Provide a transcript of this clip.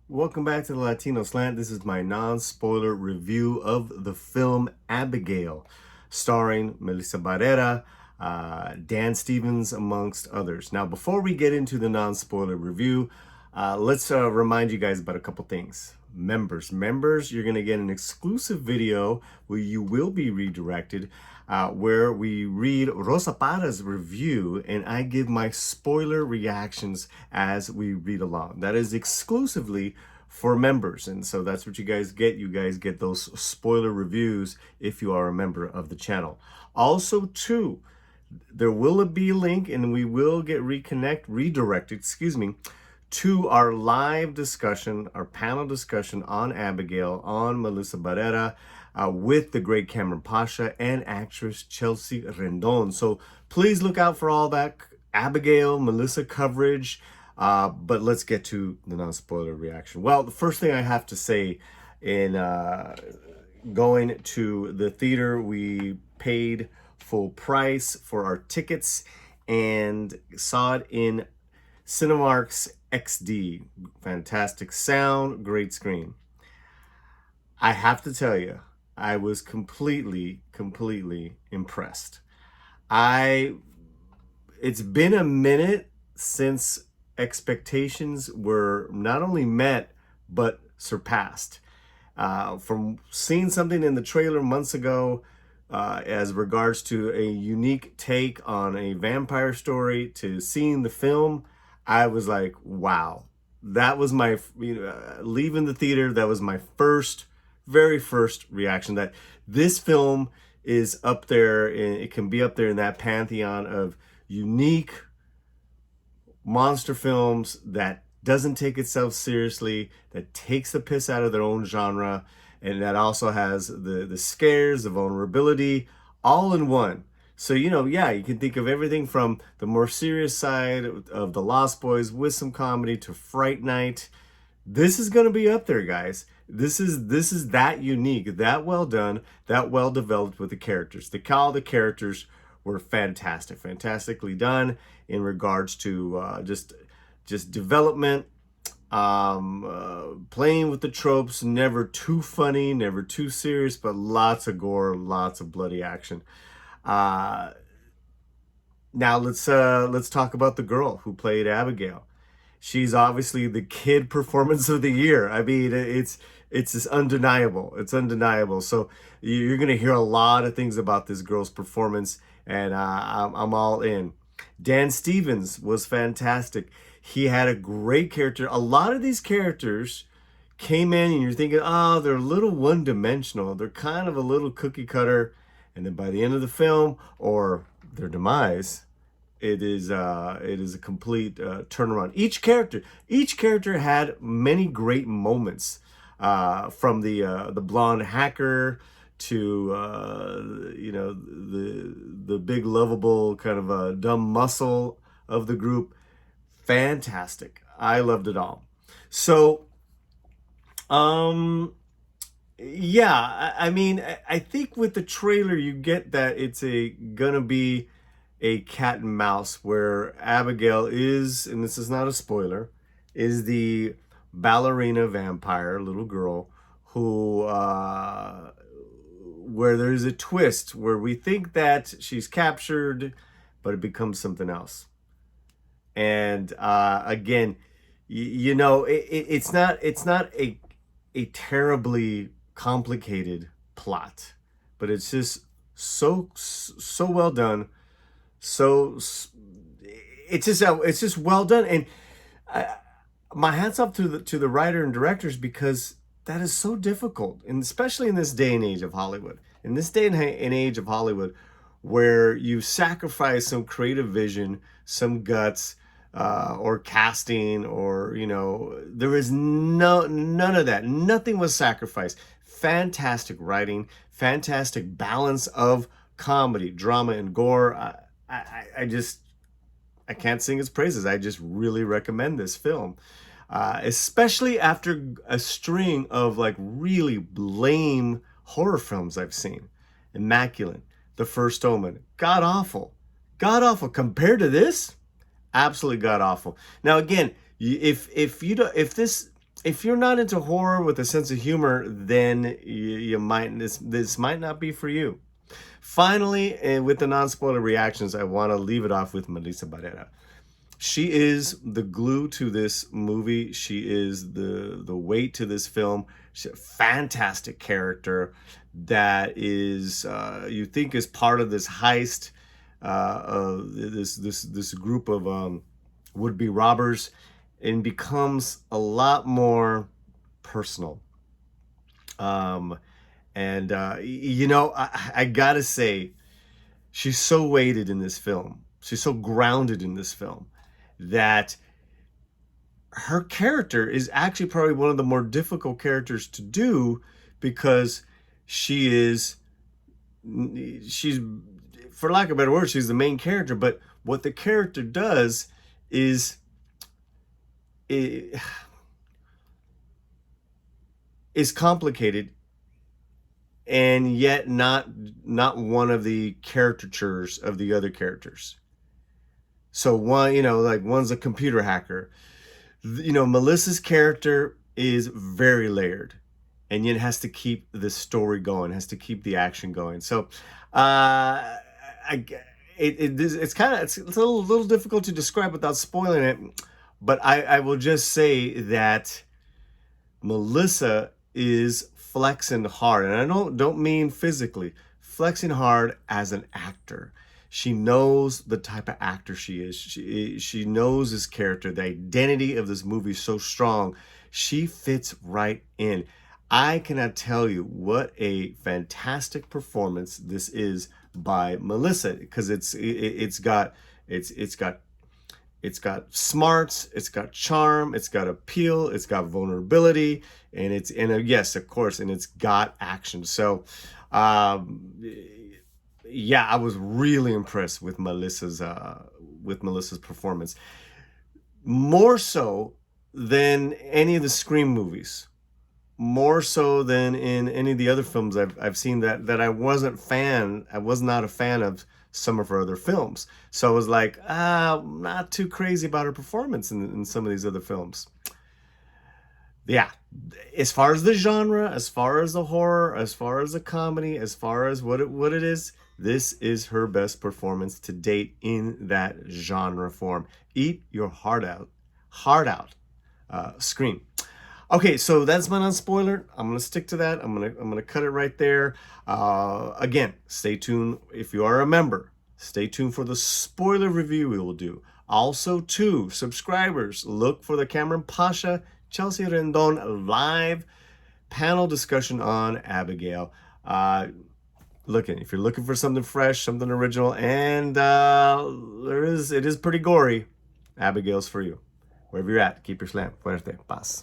Welcome back to the Latino Slant. This is my non-spoiler review of the film Abigail, starring Melissa Barrera, Dan Stevens, amongst others. Now, before we get into the non-spoiler review, let's remind you guys about a couple things. Members, you're going to get an exclusive video where you will be redirected, where we read Rosa Parra's review and I give my spoiler reactions as we read along. That is exclusively for members, and so that's what you guys get. You guys get those spoiler reviews if you are a member of the channel. Also, too, there will be a link and we will get redirected, to our live discussion, our panel discussion on Abigail, on Melissa Barrera, with the great Cameron Pasha and actress Chelsea Rendon. So please look out for all that Abigail, Melissa coverage. But let's get to the non-spoiler reaction. Well, the first thing I have to say, in going to the theater, we paid full price for our tickets and saw it in Cinemark's XD. Fantastic sound, great screen. I have to tell you, I was completely impressed. It's been a minute since expectations were not only met, but surpassed. From seeing something in the trailer months ago, as regards to a unique take on a vampire story, to seeing the film, I was like, wow. That was my, leaving the theater, that was my very first reaction, that this film is up there, and it can be up there in that pantheon of unique monster films that doesn't take itself seriously, that takes the piss out of their own genre, and that also has the scares, the vulnerability, all in one. So, yeah, you can think of everything from the more serious side of The Lost Boys with some comedy to Fright Night. This is going to be up there, guys. This is that unique, that well done, that well developed with the characters. All the characters were fantastically done in regards to just development, playing with the tropes, never too funny, never too serious, but lots of gore, lots of bloody action. Now let's talk about the girl who played Abigail. She's obviously the kid performance of the year. I mean, it's just undeniable. It's undeniable. So you're gonna hear a lot of things about this girl's performance, and I'm all in. Dan Stevens was fantastic. He had a great character. A lot of these characters came in and you're thinking, oh, they're a little one-dimensional. They're kind of a little cookie cutter. And then by the end of the film, or their demise, it is a complete turnaround. Each character had many great moments, from the blonde hacker to the big lovable kind of dumb muscle of the group. Fantastic. I loved it all. So yeah, I mean, I think with the trailer you get that it's gonna be a cat and mouse, where Abigail is, and this is not a spoiler, is the ballerina vampire little girl who, where there's a twist where we think that she's captured, but it becomes something else. And again, it's not a terribly complicated plot, but it's just so well done. So it's just well done, and my hats off to the writer and directors, because that is so difficult, and especially in this day and age of Hollywood. In this day and age of Hollywood, where you sacrifice some creative vision, some guts, or casting, or there is none of that. Nothing was sacrificed. Fantastic writing, fantastic balance of comedy, drama, and gore. I can't sing its praises. I just really recommend this film, especially after a string of like really lame horror films I've seen. Immaculate, The First Omen, god awful compared to this. Absolutely god awful. Now again, if if you're not into horror with a sense of humor, then you might this might not be for you. Finally, and with the non-spoiler reactions, I want to leave it off with Melissa Barrera. She is the glue to this movie. She is the weight to this film. She's a fantastic character that is you think is part of this heist, this group of would-be robbers, and becomes a lot more personal. And you know, I gotta say, she's so weighted in this film. She's so grounded in this film that her character is actually probably one of the more difficult characters to do, because she's, for lack of a better word, she's the main character. But what the character does is complicated, and yet not one of the caricatures of the other characters. So one, you know, like one's a computer hacker. You know, Melissa's character is very layered, and yet has to keep the story going, has to keep the action going. So it's kind of, it's a little difficult to describe without spoiling it, but I will just say that Melissa is flexing hard, and I don't mean physically, flexing hard as an actor. She knows the type of actor she is. She knows this character. The identity of this movie is so strong. She fits right in. I cannot tell you what a fantastic performance this is by Melissa, because it's got smarts, it's got charm, it's got appeal, it's got vulnerability, and yes, of course, and it's got action. So yeah, I was really impressed with Melissa's performance, more so than any of the Scream movies, more so than in any of the other films I've seen that I was not a fan of some of her other films. So I was like, not too crazy about her performance in some of these other films. Yeah, as far as the genre, as far as the horror, as far as the comedy, as far as what it is, this is her best performance to date in that genre form. Eat your heart out, Scream. Okay, so that's my non-spoiler. I'm gonna stick to that. I'm gonna cut it right there. Again, stay tuned. If you are a member, stay tuned for the spoiler review we will do. Also, too, subscribers, look for the Cameron Pasha, Chelsea Rendon live panel discussion on Abigail. If you're looking for something fresh, something original, and it is pretty gory, Abigail's for you. Wherever you're at, keep your slam fuerte. Paz.